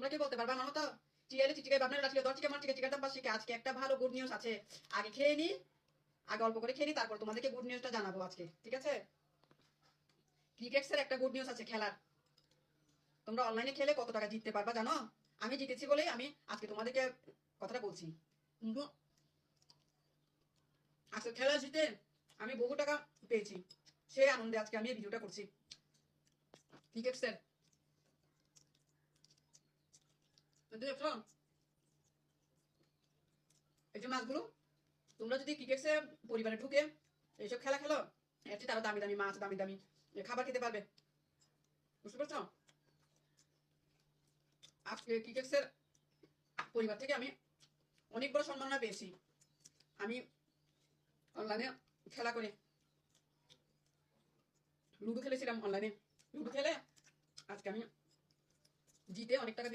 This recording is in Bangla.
তোমরা কি বলতে পারবা? আমার তো চিয়ালে চিচিকায় ভাবনা রাখলে 10 টাকা আমার চিকের দাম 5 টাকা। আজকে একটা ভালো গুড নিউজ আছে, আগে খেয়ে নি, আগে অল্প করে খেয়ে নি, তারপর তোমাদেরকে গুড নিউজটা জানাবো আজকে, ঠিক আছে? ক্রিকেটসের একটা গুড নিউজ আছে খেলার। তোমরা অনলাইনে খেলে কত টাকা জিততে পারবা জানো? আমি জিতেছি বলেই আমি আজকে তোমাদেরকে কথাটা বলছি। কিন্তু আজকে খেলা জিতে আমি বহু টাকা পেয়েছি, সেই আনন্দে আজকে আমি এই ভিডিওটা করছি। ক্রিকেটসের দেখছো এই যে মাছগুলো, তোমরা যদি ক্রিকেটসে পরিবারে ঢুকে এইসব খেলা খেলো, এর চেয়ে তারা দামি দামি মাছ, দামি দামি খাবার খেতে পারবে, বুঝতে পারছো? আজকে ক্রিকেটসের পরিবার থেকে আমি অনেক বড় সম্মাননা পেয়েছি। আমি অনলাইনে খেলা করে লুডো খেলেছিলাম, অনলাইনে লুডো খেলে আজকে আমি জিতে অনেক টাকা